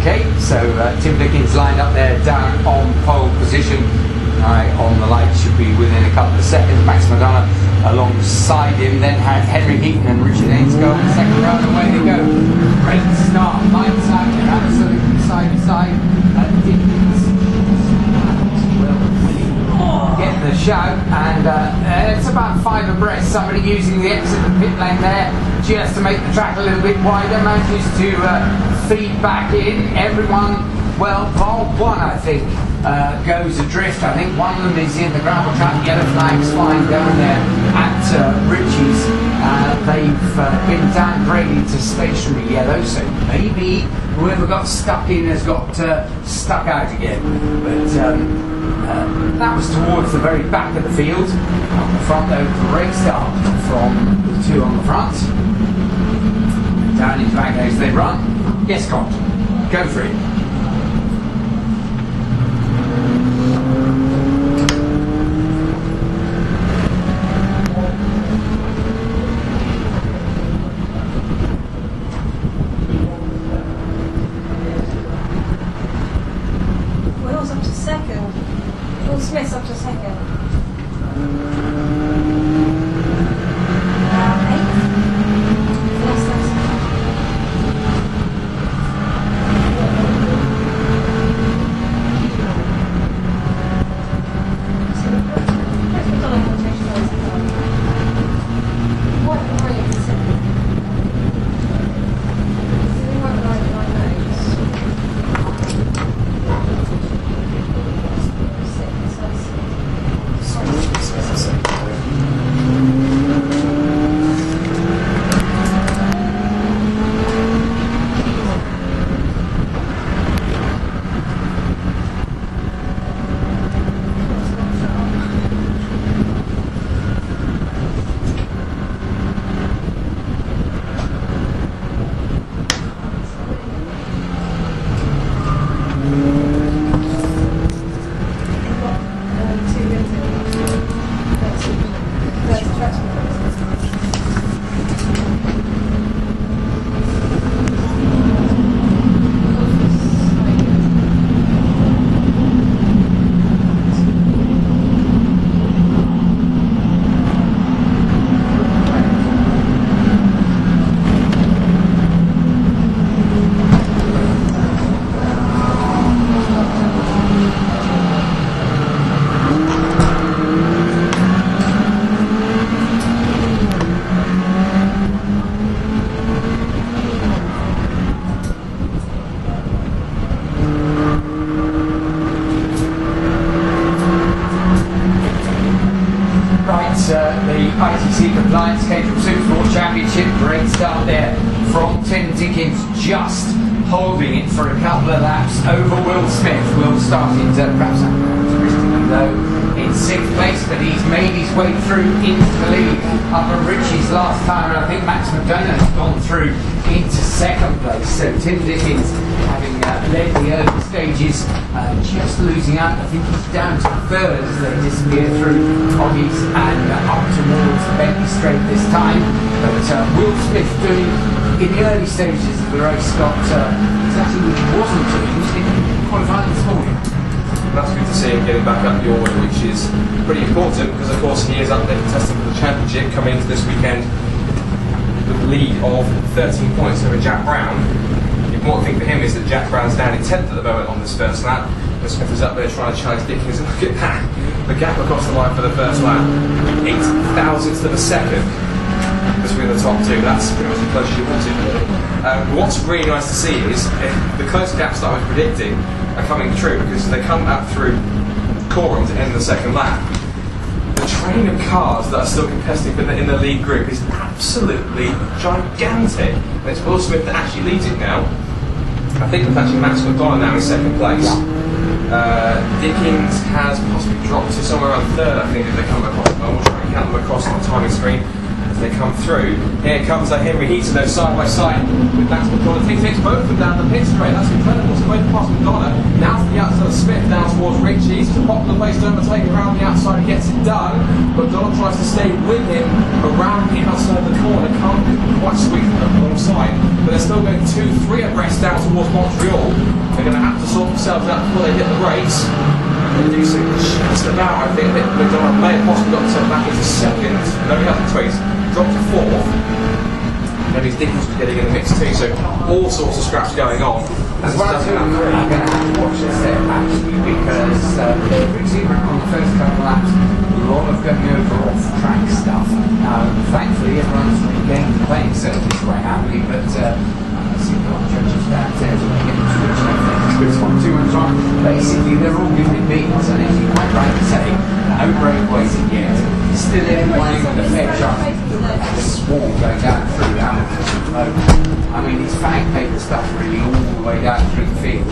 Okay, so Tim Dickens lined up there down on pole position. On the light, should be within a couple of seconds. Max Madonna alongside him, then had Henry Heaton and Richard Haynes go on the second round. Away they go. Great start. Lights out. Absolutely side to side. Dickens will get the shout, and it's about 5 abreast. Somebody using the exit of the pit lane there just to make the track a little bit wider, manages to feed back in. Everyone, well, bar one, I think, goes adrift. I think one of them is in the gravel trap. Yellow flags flying down there at Ritchie's. They've been downgraded to stationary yellow, so maybe whoever got stuck in has got stuck out again. But that was towards the very back of the field. On the front, though, great start from the two on the front. Down into back as they run. Yes, Cont, go for it. Smith's up to second. The ITC Compliance Caterham Supersport Championship, great start there from Tim Dickens, just holding it for a couple of laps over Will Smith. Will started perhaps uncharacteristically low in 6th place, but he's made his way through into the lead up at Ritchie's last time, and I think Max McDonough's gone through into 2nd place. So Tim Dickens, having led the early stages, just losing out. I think he's down to 3rd as they disappear through Oggies and up towards the Bentley Straight this time. But Will Smith doing, in the early stages of the race, got exactly what he wasn't doing in qualifying this morning. That's good to see him getting back up the order, which is pretty important because, of course, he is up there contesting for the championship coming into this weekend with a lead of 13 points over Jack Brown. The important thing for him is that Jack Brown's down in 10th at the moment on this first lap. Will Smith is up there trying to challenge Dickens, and look at that, the gap across the line for the first lap, 8 thousandths of a second between the top two. That's pretty much the closest you want it, really. What's really nice to see is the close gaps that I was predicting are coming true, because they come back through Coram to end the 2nd lap. The train of cars that are still contesting in the lead group is absolutely gigantic, and it's Will Smith that actually leads it now. I think it's actually Max McDonald now in 2nd place. Dickens has possibly dropped to somewhere around 3rd, I think, as they come across. We'll try and count them across on the timing screen as they come through. Here comes Henry Heaton, though, side by side with Max McDonald. He takes both of them down the pit straight. That's incredible. So both past McDonald. Now to the outside of Smith, down towards Ritchie's. To popular place to overtake around the outside. He gets it done. McDonald tries to stay with him around the outside of the corner. Can't quite squeeze them alongside. But they're still going 2-3 abreast down towards Montreal. themselves out before they hit the brakes. They do so just about, I think, that McDonald may have possibly got themselves back into second. No, he hasn't, so he's dropped to fourth. Maybe Dickens was getting in the mix too, so all sorts of scraps going on. As well as I'm going to have to watch this there actually, because we've seen on the first couple of laps a lot of going over off-track stuff. Thankfully, everyone's regained the playing surface quite happily, but I see a lot of judges downstairs when they get the switch and everything. It's one, two, and one. Basically, they're all giving it beats, and as you quite rightly say, no breakaways yet. Still everyone with a fair chance of a swarm going down through Hamilton. I mean, it's fag paper stuff really all the way down through the field.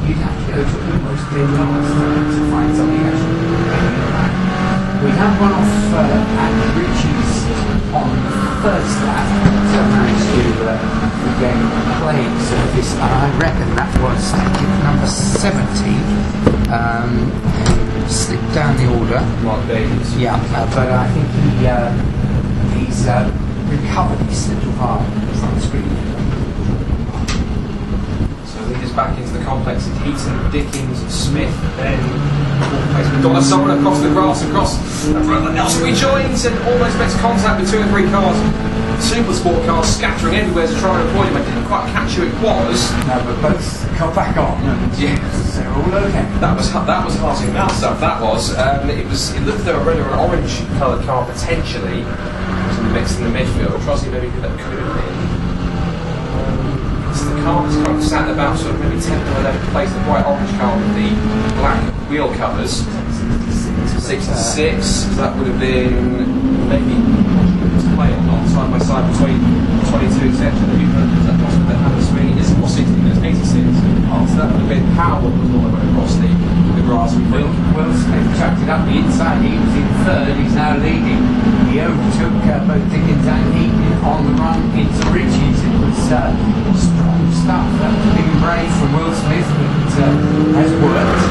You'd have to go to almost clear cars to find something actually. We have one off at Richie's on the first lap, so managed to regain playing surface, and I reckon that was number 70. Slipped down the order. Mark Davies. Yeah, but I think he's recovered his little part. It's on the screen. So leaders back into the complex. Heaton, Dickens, Smith, then plays Madonna someone across the grass, across Nelson rejoins and almost makes contact with 2 or 3 cars. Supersport cars scattering everywhere to try and avoid him. I didn't quite catch who it was. No, but both got back on, and yes, they're all okay. That was hearty mouth stuff. That was. It looked like a red or an orange coloured car potentially. It was in the mix in the midfield. Trusty maybe that could have been. So the car was kind of sat about sort of maybe 10th or 11th place. The bright orange car with the black wheel covers. 66. So that would have been maybe. Play or not side by side between 22 etc. That must have had a swing. It's more 60 minutes, 86. Oh, so that would have been Powell was all the way across the grass. Will Smith chucked it up the inside. He was in third. He's now leading. He overtook both Dickens and Heaton on the run into Richie's. It was strong stuff. That was big and brave from Will Smith, but has worked.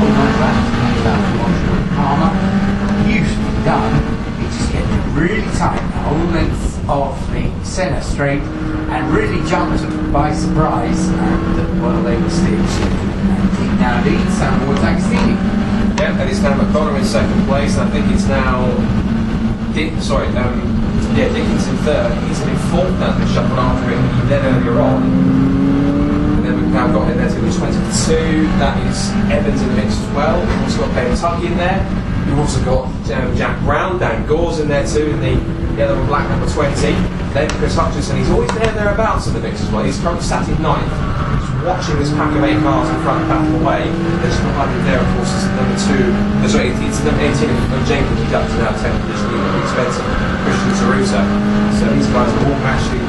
All like that. Palmer used to be done. Really tight, the whole length of the centre straight, and really jumped by surprise, and well, they were stitched. And he now leads towards Agostini. Yeah, and it's now McDonough in second place, and I think it's now Dickens in third. He's in fourth now, been shuffled after him. He led earlier on. And then we've now got him there to 22. That is Evans in the mix as well. We've also got Ben Tucky in there. We've also got Jack Brown, Dan Gore's in there too, in the yellow and black number 20. Then Chris Hutchinson, he's always thereabouts in the mix as well. He's currently sat in 9th, just watching this pack of 8 cars in front battle away. There's behind him there, of course, is number 2. It's number 18 of James Ducks now, 10th position, really expensive. Christian Saruta. So these guys are all actually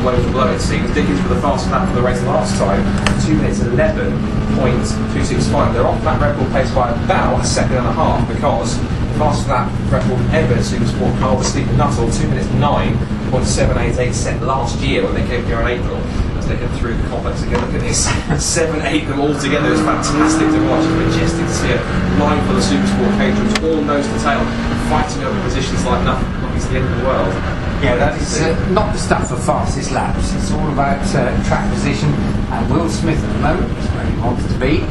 blow for blow, it seems. Dickens for the fastest lap of the race last time, 2 minutes 11.265. They're off that record pace by about a second and a half, because the fastest lap record ever in Supersport car was Stephen Nuttall, 2 minutes 9.788 set last year when they came here in April. As they head through the complex again, look at this, 7-8 them all together. It's fantastic to watch. It's majestic to see a line full of Supersport caterers, all nose to tail, fighting over positions like nothing. It's the end of the world. Yeah, that is not the stuff for fastest laps. It's all about track position, and Will Smith at the moment is where he wants to be,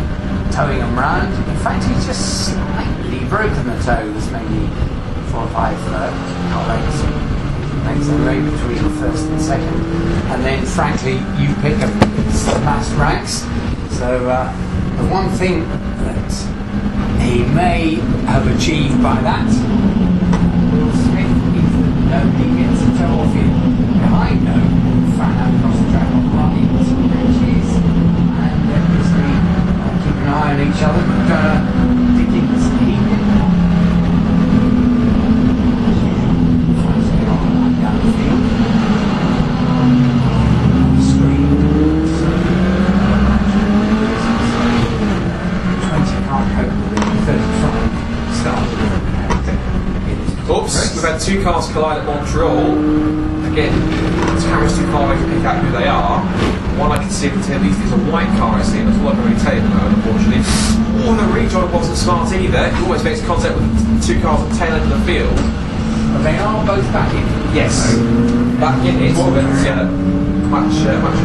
towing them round. In fact, he's just slightly broken the toes, maybe 4 or 5 lengths away between first and second. And then, frankly, you pick up the last ranks. So the one thing that he may have achieved by that, Will Smith, nobody gets a toe off him behind no fan out across the track on the right, Richie's, and obviously keep an eye on each other. Dickens, Heaton, down the field, on the screen. 20 can't cope with it, 35 started. Oops, we've had 2 cars collide at Montreal. Again, the camera's too far away to pick out who they are. One I can see at least is a white car, I see, that's all I can really tell you at the moment, unfortunately. Oh, the rejoin wasn't smart either. He almost makes contact with 2 cars at the tail end of the field. But they are both back in. Yes, back in it, but yeah. much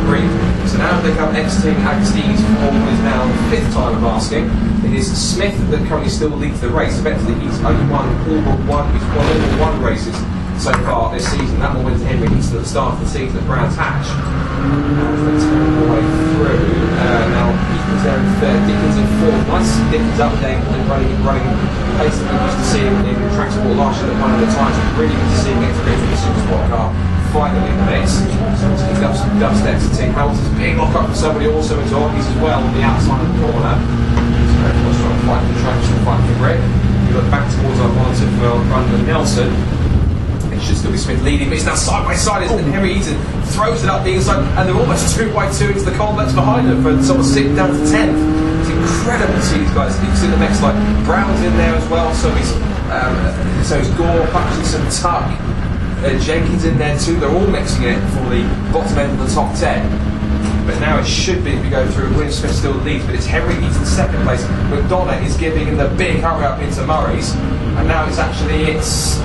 grief. So now they come exiting Agostini's for what is now the 5th time of asking. It is Smith that currently still leads the race. Effectively, he's only won one races so far this season. That will win to Henry Easton at the start of the season at Brands Hatch. Let's go all the way through. Now Easton's there in 3rd, Dickens in 4th. Nice Dickens up there and running the pace that we used to see in track sport last year at one of the times. Really good to see him get through the Supersport car. Finally in the mix. So he's up some dust there to Tim Hamilton's big lock up for somebody also into Oggies as well on the outside of the corner. He's very much trying to fight for the track, trying to fight for grip. We look back towards our monitor for Brandon Nelson. It should still be Smith leading, but it's now side by side, and Henry Eaton throws it up the inside, and they're almost 2 by 2 into the complex behind them for sort of 6th down to 10th. It's incredible to see these guys. You can see the next line. Brown's in there as well, so he's Gore, Hutchinson, Tuck. Jenkins in there too. They're all mixing it for the bottom end of the top 10. But now it should be, if we go through, William Smith still leads, but it's Henry Eaton 2nd place. McDonough is giving him the big hurry up into Murray's, and now it's actually Evans.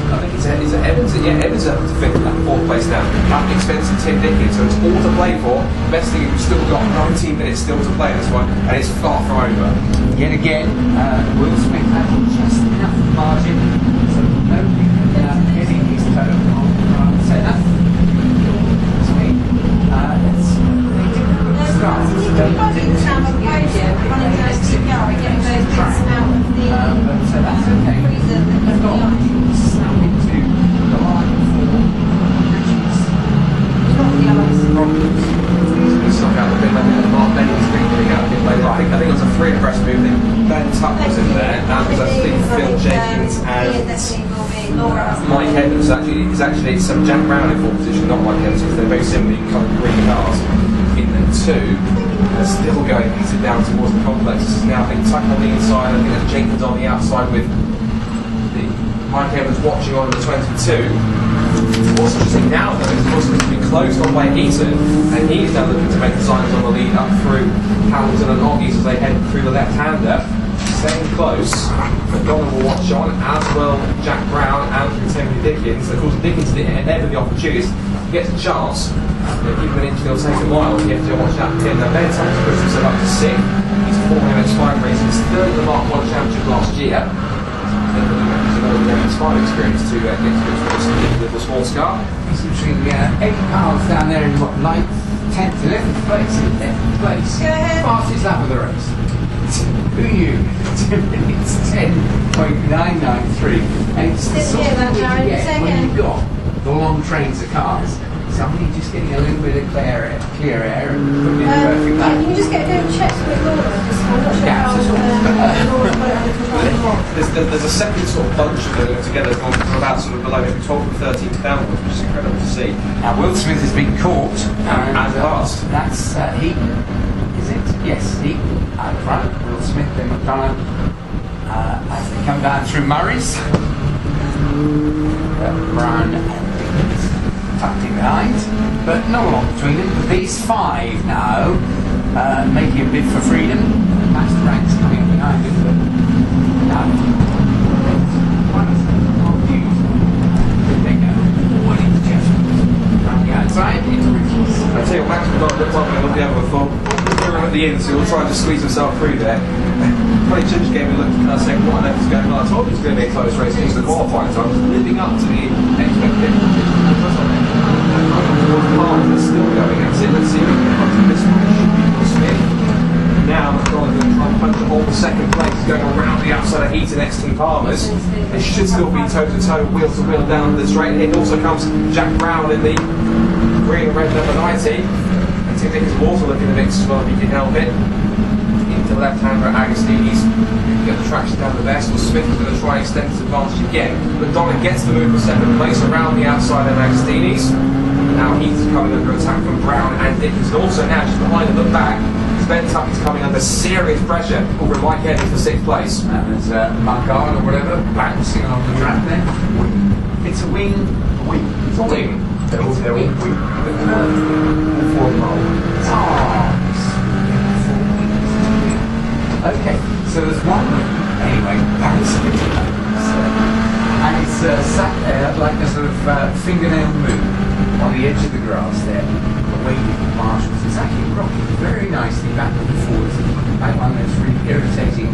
Yeah, Evans at 5th and 4th place now. At the expense of Tim Dickens, so it's all to play for. Best thing is we've still got 19 minutes still to play this one, and it's far from over. Yet again, Will Smith had just enough margin, so nobody getting his toe on the centre. So that's okay. They've got snap into the line for matches. It's not out the bit. I think the Mark Benny's been getting out a bit later. I think it was a 3 abreast movement. Ben Tuck was in there, and I think Phil Jenkins and Mike Evans is actually some Jack Brown in 4th position, not Mike Evans, because they're very similarly coloured green cars in them too. They're still going heated down towards the complex. This is now, I think, Tuck on the inside, I think there's Jenkins on the outside with the Mike Evans watching on the 22. What's interesting now though is of course it's been closed on by Eaton, and he's now looking to make designs on the lead up through Hamilton and Oggies as they head through the left-hander. Staying close, McDonough will watch on, as well Jack Brown and Henry Dickens. Of course, Dickens never the opportunist. He gets a chance. Give him an inch, they'll take a mile. You have to watch that pin. Now, Ben Tuck's pushed himself up to 6th. He's 4 MX5 races. He's 3rd in the Mark 1 Championship last year. He's another MX5 experience to get to this little sports car. He's between 8 cars down there in what, 9th, 10th, 11th place. 11th place. Go ahead. Fastest lap of the race. Who knew? 2 minutes 10.993. And it's the sort of thing you get when you've got the long trains of cars. Somebody just getting a little bit of clear air and putting in a perfect lap. Can you just get a bit of check with Laura? I'm not sure how There's a second sort of bunch of them together from about sort of below maybe 12 and 13 downwards, which is incredible to see. Now Will Smith has been caught and passed. That's Heaton, is it? Yes, Heaton out front. Will Smith, then McDonough as they come down through Murray's. Brown and Dickens tucked in behind, but not a lot between them. But these 5 now making a bid for freedom. Master Ranks coming up behind him, but no. They go. What is just around the outside? It's Ricky's. I tell you what, Max McDonald looks like we'll be able to fall. We're at the end, so he'll try to squeeze himself through there. Probably Chip's game, we looked at that second one, and it's going on. I told you it's going to be a close race because the qualifying time was living up to the expectations. They're still going at it. Let's see if we can punch this one. Will Smith. Now McDonald's going to try and punch it all the 2nd place. He's going around the outside of Heaton, Exton, Palmer's. It should still be toe-to-toe, wheel-to-wheel down the straight. Here also comes Jack Brown in the green and red number 90. And Tim Dickens also looking in the mix as well if he can help it. Into the left-hander at Agostini's. Get the traction down the best. Will Smith is going to try and extend his advantage again. McDonough gets the move for 2nd place around the outside of Agostini's. Now he's coming under attack from Brown and Dickens. And also now just behind him, look back. Ben Tuck is coming under serious pressure over Mike Evans for 6th place. And there's Margard or whatever bouncing on the track there. It's a wing. It's a wing. They're all wing. Okay, so there's one anyway bouncing. And it's sat there like a sort of fingernail move on the edge of the grass there, waiting irritating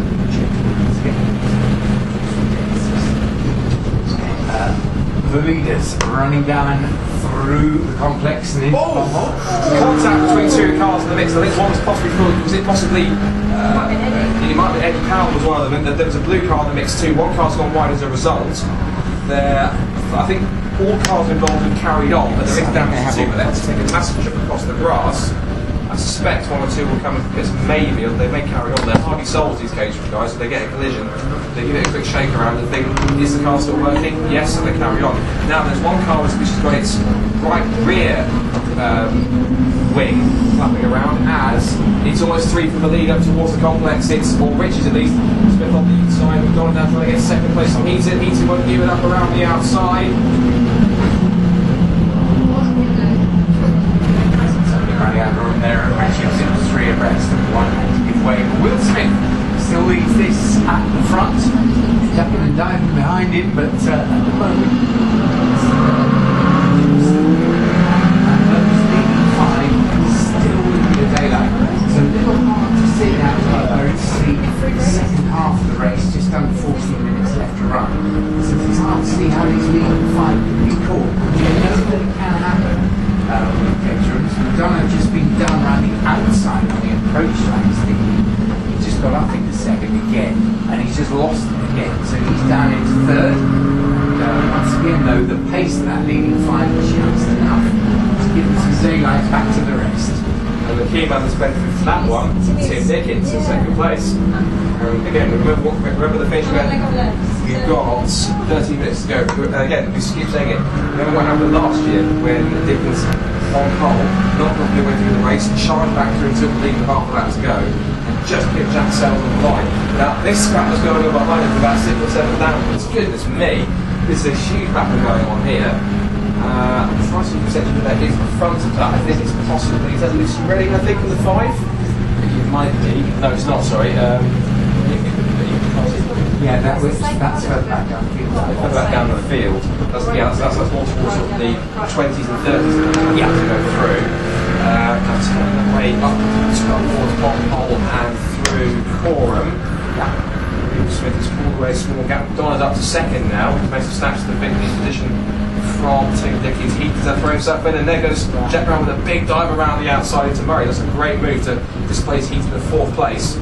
the leaders running down through the complex and into Contact between two cars in the mix. I think one's possibly was it possibly it might be Eddie Powell was one of them, and there was a blue car in the mix too. One car's gone wide as a result. I think all cars involved have carried on, but there is damage to two, but they have to take a massive trip across the grass. I suspect one or two will come with maybe, or they may carry on. They're hardly sold, these Caterham guys. If they get a collision, they give it a quick shake around and think, is the car still working? Yes, so they carry on. Now there's one car which has got its right rear wing flapping around as it's almost three from the lead up towards the complex. It's, or Richards at least, Smith on the inside, McDonald now trying to get second place. Heaton won't give it up around the outside. There are actually three abreast and one to give way. But Will Smith still leads this at the front, ducking and diving behind him, but at the moment those leading five still in the daylight. It's a little hard to see now, it's the second half of the race, just under 14 minutes left to run. So it's hard to see how these leading five can be caught. You know that it can happen. McDonald just been done around the outside on the approach lanes. He just got up into second again, and he's just lost it again. So he's down into third. Once again, though, the pace of that leading five is just enough to give them some daylight back to the rest. And the key man that's benefited from that one, Tim Dickens in second place. Again, remember the finish where you've got 13 minutes to go. Again, we keep saying it. Remember what happened last year when Dickens on pole, not probably went through the race, charged back through until the lead with half of that to go, and just picked Jack Sells on the line. Now, this scrap was going on behind him for about 6 or 7 downwards. Goodness me, there's a huge battle going on here. I'm trying to perception that is the front of that. I think it's possibly, is that Lucy Redding, I think, in the 5? It might be. No, it's not, sorry. Yeah, that's further back down the field. Further back down the field. That's more towards sort of the 20s and 30s that you have to go through. That's coming the way up towards bottom hole and through Coram. Smith has pulled away a small gap. Donna's up to second now. He's managed to snatch the victory position from Tim Dickens. He does throw himself in, and there goes Jack Brown with a big dive around the outside into Murray. That's a great move to displace Heaton in 4th place.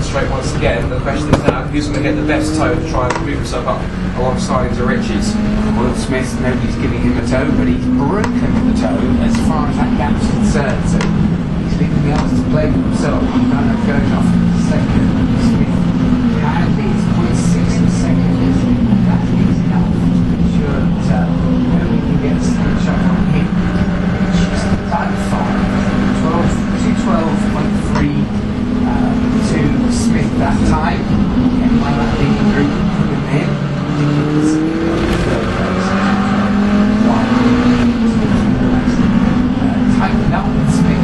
Straight once again. The question is now who's going to get the best toe to try and move himself up alongside into Richards. Will Smith, nobody's giving him a toe, but he's broken the toe as far as that gap's concerned. So he's leaving the others to play for himself. He's kind of going off second. Smith apparently is 0.6 seconds. That is enough to ensure that we can get a snapshot on him. Just about 212.3. To Smith that time, and by that leading group with him, tightened up with Smith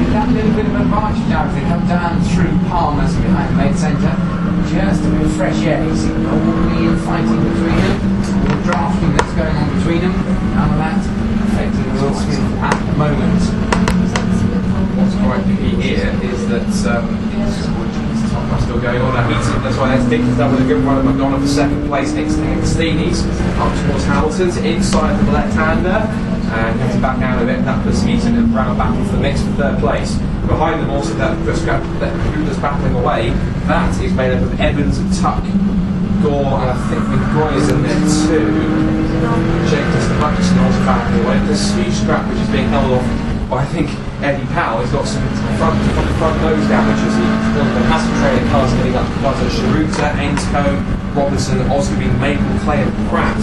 with that little bit of advantage now as they come down through Palmer's behind the main centre. Just a bit of fresh air. You see all the infighting between them, all the drafting that's going on between them, none of that affecting Will Smith at the moment. What's quite key here is that still going on. Now Heaton, that's why that's Dickens done with a good run of McDonald for second place next to Steeney's up towards Hamilton's inside the left-hander and gets back out of it, and that puts Heaton and Brown back into the mix for 3rd place. Behind them also that scrap that group that's battling away, that is made up of Evans and Tuck, Gore, and I think McGroy is in there too. Jenkins and Hutchinson also battling away. This huge scrap which is being held off by, I think, Eddie Powell. He's got some front nose damage as he's got a massive train of cars getting up to Buzzer, Sharuta, Ainscombe, Robinson, Osgood, Maple, Clay and Pratt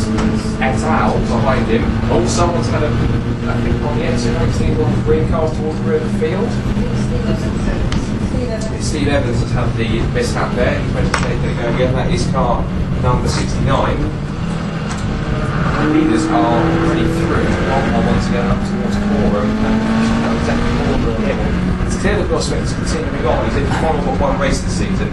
et al. Behind him. Oh, someone's had a, I think on the exit, I've seen one of the green cars towards the rear of the field. Steve Evans has had the mishap there. He's managed to take it again. That is car number 69. The leaders are pretty through. Once again up towards Coram and it's clear that Will Smith is continuing on. He's in one race this season.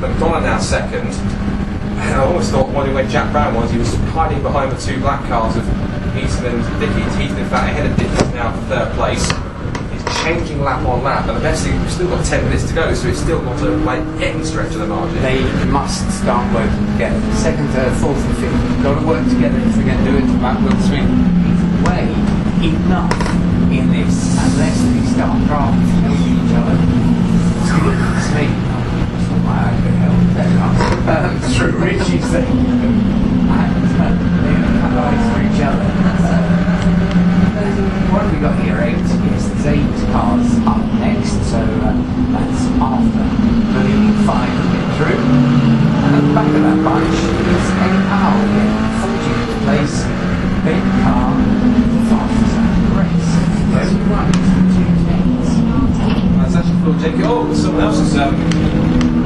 McDonald now second. And I always thought when Jack Brown was, he was hiding behind the 2 black cars of Heaton and Dickens. Heaton in fact ahead of Dickens now for 3rd place. He's changing lap on lap, and the best thing, we've still got 10 minutes to go, so it's still not by any stretch of the margin. They must start working together. Second, third, fourth, and fifth. We've got to work together if we're going to do it. Like Will Smith, he's way enough in this, unless they start drafting each other. It's me. That's not why I could help. Through Richie's thing. And they have eyes for each other. What have we got here? 8? Yes, there's 8 cars up next, so that's after the leading 5 to get through. And at the back of that bunch is Eddie Powell again, 14th place, big car, the fastest out of the race. There's a run to 2 That's actually Phil Jenkins. Oh, someone else's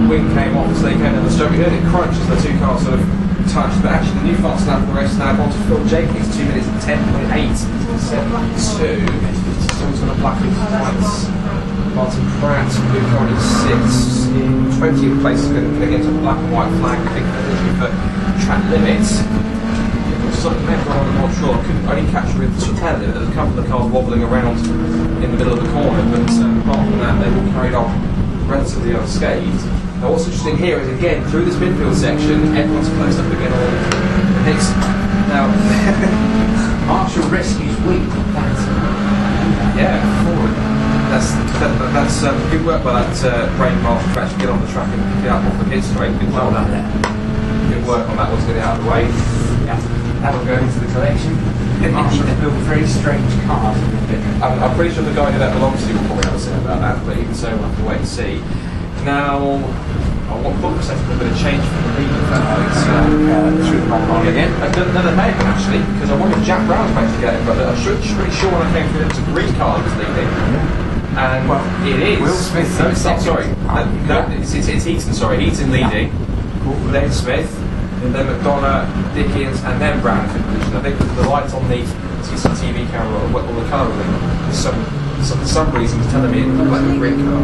wing came off as they came down the straight. We heard it crunch as the two cars sort of touched, but actually the new fastest lap of the race is now gone to Phil Jenkins, 2 minutes and 10.8. 7.2. Someone's got a black and white. Martin Pratt, who currently sits in 20th place, is going to get a black and white flag, I think, for track limits. Something may have gone on, I'm not sure. I couldn't only catch with the tail limit. There's a couple of cars wobbling around in the middle of the corner, but apart from that, they've all carried on relatively unscathed. Now, what's interesting here is, again, through this midfield section, everyone's closed up again on the pits. Now, Marshall rescues weak. Yeah, forward. That's good work by that brain master to actually get on the track and pick it up off the pit straight. Good Well done there. Good work on that one to get it out of the way. Yeah, that'll go into the collection. Marshall built very strange cars. I'm pretty sure the guy who that belongs to will probably have a say about that, but even so, we'll have to wait and see. Now, I want to set a bit of change for the lead of that. Through the back on again. No, they may have actually, because I wanted Jack Brown's managed to get it, but I'm pretty sure when I came through, it was a green car that was leading. And well, it is. Will Smith. No, it's not, sorry. No, it's Heaton, sorry. Heaton leading. Yeah. Then Smith, and then McDonough, Dickens, and then Brown in position. I think the lights on the CCTV camera or the colouring, for some reason, is telling me it looked like a green car.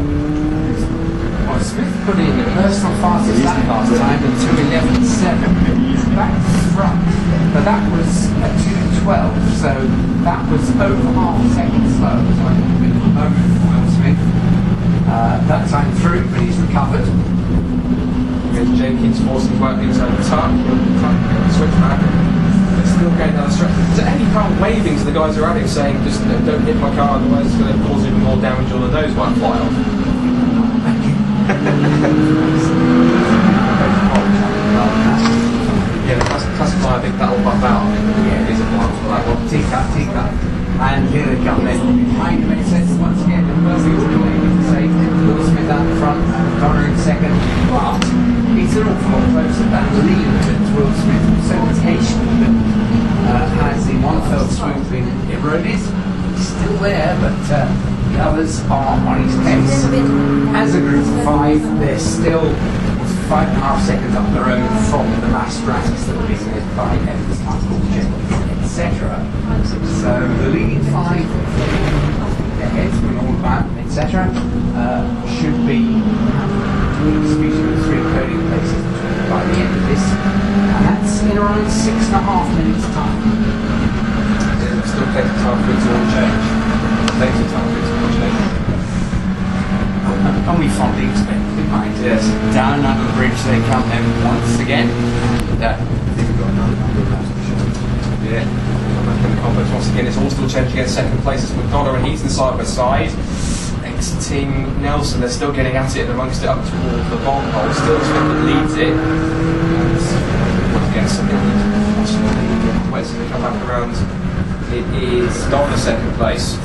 Well, Smith put in the personal fastest lap last time at 2:11.7 back to front, but that was at 2:12, so that was over half a second slow. So I think a bit of a moment for Will Smith that time through, but he's recovered. Against Jenkins forcing work inside the tuck, switch back. They're still going down the stretch. Is there any car waving to the guys around him saying, just don't hit my car, otherwise it's going to cause even more damage or the nose might fly off? Yeah, the classic line, I think that'll buff out. Yeah, it is a blind for that one. Teacup. And here they come then. Behind them, it says once again, the first thing to be safe. Will Smith out the front, Connor in second. But it's an awful lot closer than the lead that Will Smith was so patient that has in one fell swoop been eroded. He's still there, but the others are on his case. As a group of 5, they're still 5.5 seconds up the road from the mass ranks that are being led by Evans, Michael, etc. So the leading 5, their heads and all that, etc., should be disputing with 3 podium places by the end of this, and that's in around 6.5 minutes' time. There's still plenty of time for it to all change. Plenty of time for it to all change. And we fondly expect it might. Yes. Down under the bridge they come then once again. They've got another number of yeah. Back in the complex once again, it's all still changing against second place. It's McDonough and Heaton side by side. Exiting Nelson, they're still getting at it and amongst it up towards the long hole. Still Smith that leads it. And once again, something possibly wait till they come back around. It is Donner second place.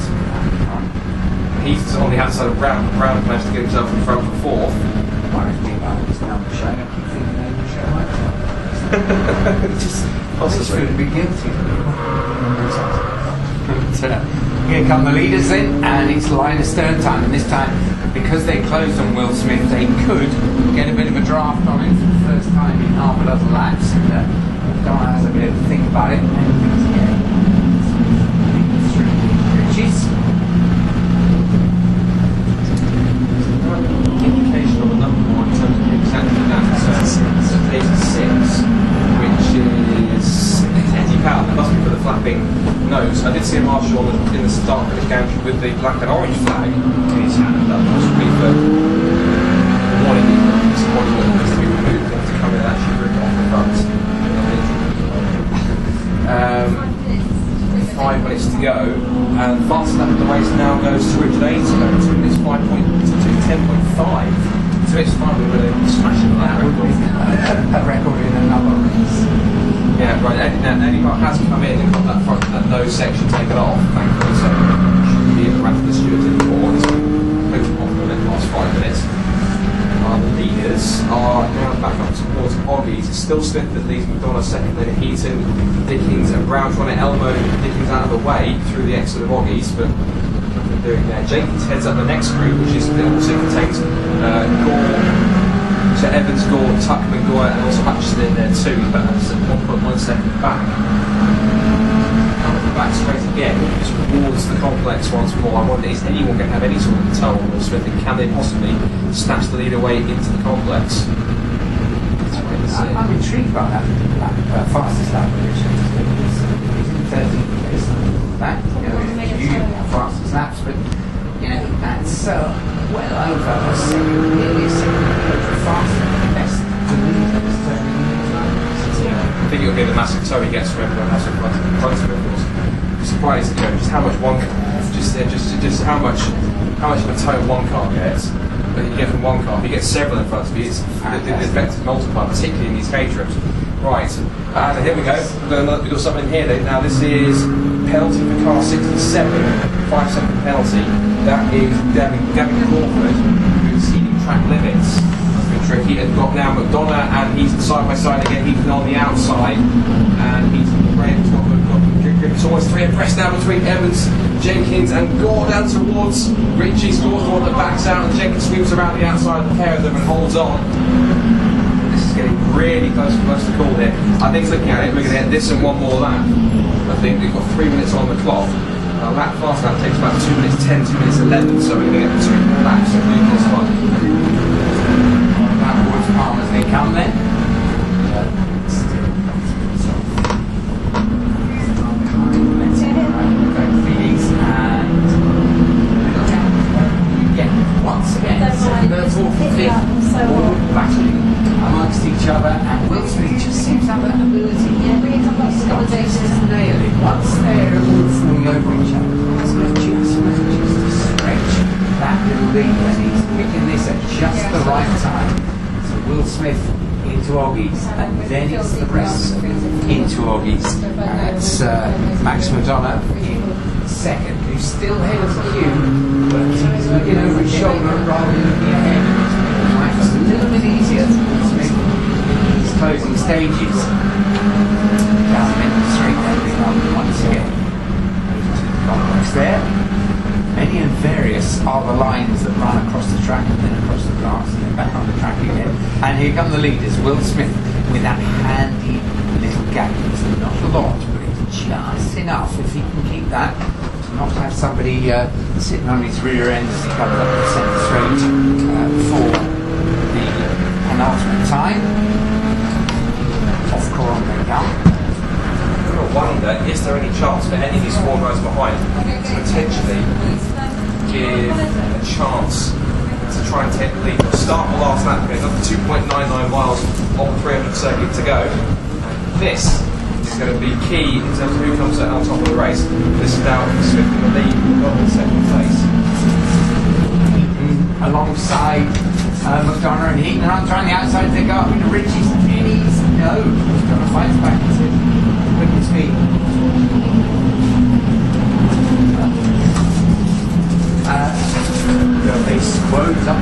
Heaton's on the outside of Brown. Brown managed to get himself in front for 4th. Worries me about this number show. I keep thinking they will show up. Just feel a bit guilty. Here come the leaders then, and it's line astern time. And this time, because they closed on Will Smith, they could get a bit of a draft on him for the first time in half a dozen laps. And Donna has a bit of a think about it. And things get through Riches. Indication of a number more in terms of exactly that. 86, which is Eddie Powell. That must be for the flapping nose. I did see a marshal in the start finish gantry with the black and orange flag. 10.5. So it's fine, we're really smashing that That would be a record in another race. Yeah, right. Eddie Park has come in and got that nose section taken off, thankfully, so shouldn't be around for the stewards anymore. It's been off for the last 5 minutes. The leaders are now back up towards Oggies. It's still Smith that leads McDonough second, then Heaton, Dickens and Brown trying to elbow Dickens out of the way through the exit of Oggies, but nothing doing there. Jenkins heads up the next group, which is also contains Gore. So Evans, Gore, Tuckman, Gore, and also Hutchison in there too, but that's 1.1 second back. Back straight again, just towards the complex once more. I wonder, is anyone going to have any sort of control on Will Smith, and can they possibly snatch the lead away into the complex? I'm intrigued by that fastest lap position. He's in 13th place. That, you know, fastest laps, but you know, that's well over a second, nearly a second faster than the best to lead this turning in his life. I think it'll be the massive toe he gets from everyone else in front of him, of course. I'm surprised, you know, just how much just how much of a toe one car gets. That you get from one car. If you get several in front of you, it's the effect is multiplied, particularly in these Caterhams. Right, and here we go. We've got something here. Now this is penalty for car 67, 5-second penalty. That is Gavin Crawford, who's exceeding track limits. That's been tricky. And got now McDonough, and he's side by side again. He's on the outside, and he's it's almost 3 abreast now between Evans, Jenkins, and Gore down towards Ritchie's. Gore's the one that backs out, and Jenkins sweeps around the outside of the pair of them and holds on. This is getting really close to call here. I think looking at it, we're going to hit this and one more lap. I think we've got 3 minutes on the clock. A lap fast lap takes about 2 minutes 10, 2 minutes 11, so we're going to get 2 more laps of doing this one. Backwards Palmer's they come then. Once again, all battling amongst each other, and Will Smith just seems to have that ability. To nail it. Once they're all falling over each other, Will Smith just manages to stretch that little lead, and he's picking this at just the right time. So Will Smith into Oggies, and then it's the rest into Oggies. And it's Max McDonough in second, who's still ahead of the queue, but he's looking over his shoulder rather than looking ahead. It's a little bit easier to Smith in these closing stages. Down the straight ending up once again. To the complex there. Many and various are the lines that run across the track and then across the grass and then back on the track again. And here come the leaders. Will Smith with that handy little gap. It's not a lot, but it's just enough if he can keep that. Not to have somebody sitting on his rear end as he comes up the centre straight for the penultimate time. Off Coron they come. I wonder, is there any chance for any of these 4 guys behind to potentially give a chance to try and take the lead? We'll start the last lap again, up to 2.99 miles on the 300 circuit to go. This is going to be key in terms of who comes out on top of the race. This is now Smith in the lead, got in second place. Alongside McDonough and Heaton are trying the outside to go up into Ritchie's. Pennies, no. McDonough fights back into quick speed. They squoze up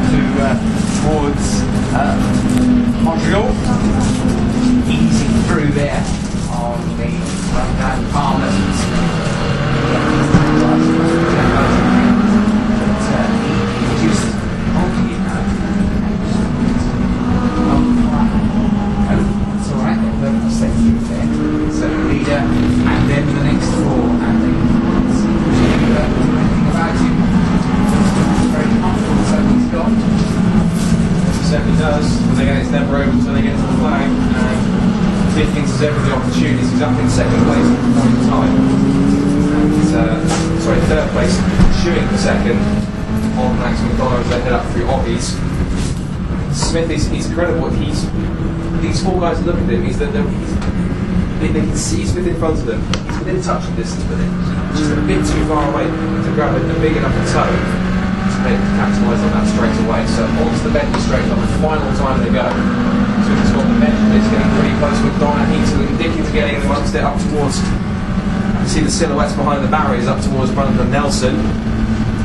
towards Montreal. Easy through there on the run-down Palmer's. But he just holding it now. That's alright, they'll stay through there. So the leader, and then the next 4, and they can't seem to do anything about him. Very comfortable, so he's got. He certainly does, but again it's never over until they get to the flag. Dickens has every opportunity. He's up in second place at the point in time. And he's, third place, shooing for second on Max McDonough as they head up through Oggies. Smith he's incredible. These 4 guys look at him. They can see Smith in front of them. He's within touching distance, but he's just a bit too far away to grab a big enough toe to they capitalise on that straight away. So onto the bench straight on the final time they go. So it's got the bench, it's getting pretty close with Donna Heaton and Dickens getting amongst it up towards, you can see the silhouettes behind the barriers up towards Brandon Nelson.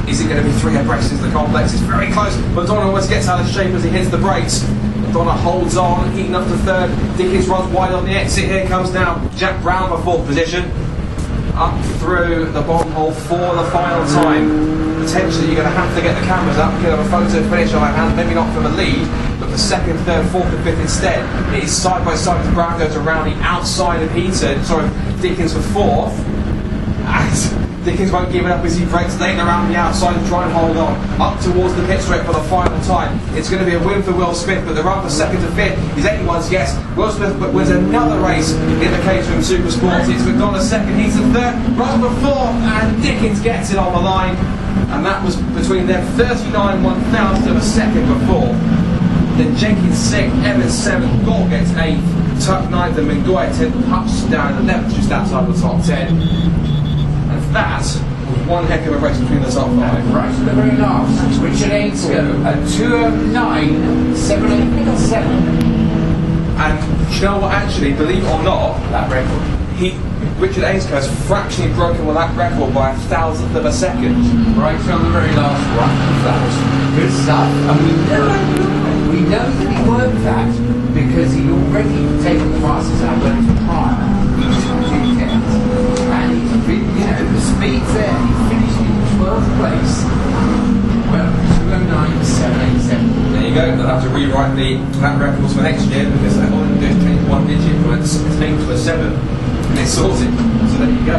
Is it going to be 3 abreast into the complex? It's very close. Madonna almost gets out of shape as he hits the brakes. Madonna holds on, Heaton up to 3rd. Dickens runs wide on the exit. Here comes now Jack Brown for 4th position. Up through the bomb hole for the final time. Potentially you're going to have to get the cameras up and get a photo finish on our hand, maybe not from the lead, but for 2nd, 3rd, 4th and 5th instead. It is side by side as Brown goes around the outside of Heaton, sorry, Dickens for 4th. And Dickens won't give it up as he breaks late around the outside and try and hold on. Up towards the pit straight for the final time. It's going to be a win for Will Smith, but the run for 2nd to 5th is anyone's guess. Will Smith wins another race in the Caterham Supersport. It's McDonald 2nd, Heaton 3rd, run for 4th, and Dickens gets it on the line. And that was between them 39 1,000 of a second before. Then Jenkins 6th, Evans 7th, Gore gets 8th, Tuck 9th, and Mingoya 10th, Hutch down 11th, just outside the top 10. And that was one heck of a race between the top 5. Right at the very last, Richard Ainscough at 2:09.787. And you know what, actually, believe it or not, That record. Richard Ainscough has fractionally broken with that record by 1,000th of a second. Right on the very last one. That was good stuff. And we know that he worked that because he'd already taken the fastest lap when it was prior. And the speed's there. He finished in 12th place. Well, 2:09.787. There you go. They'll have to rewrite that records for next year because they're only doing 1 digit, but it's 8 to a 7. And it's sorted. So there you go.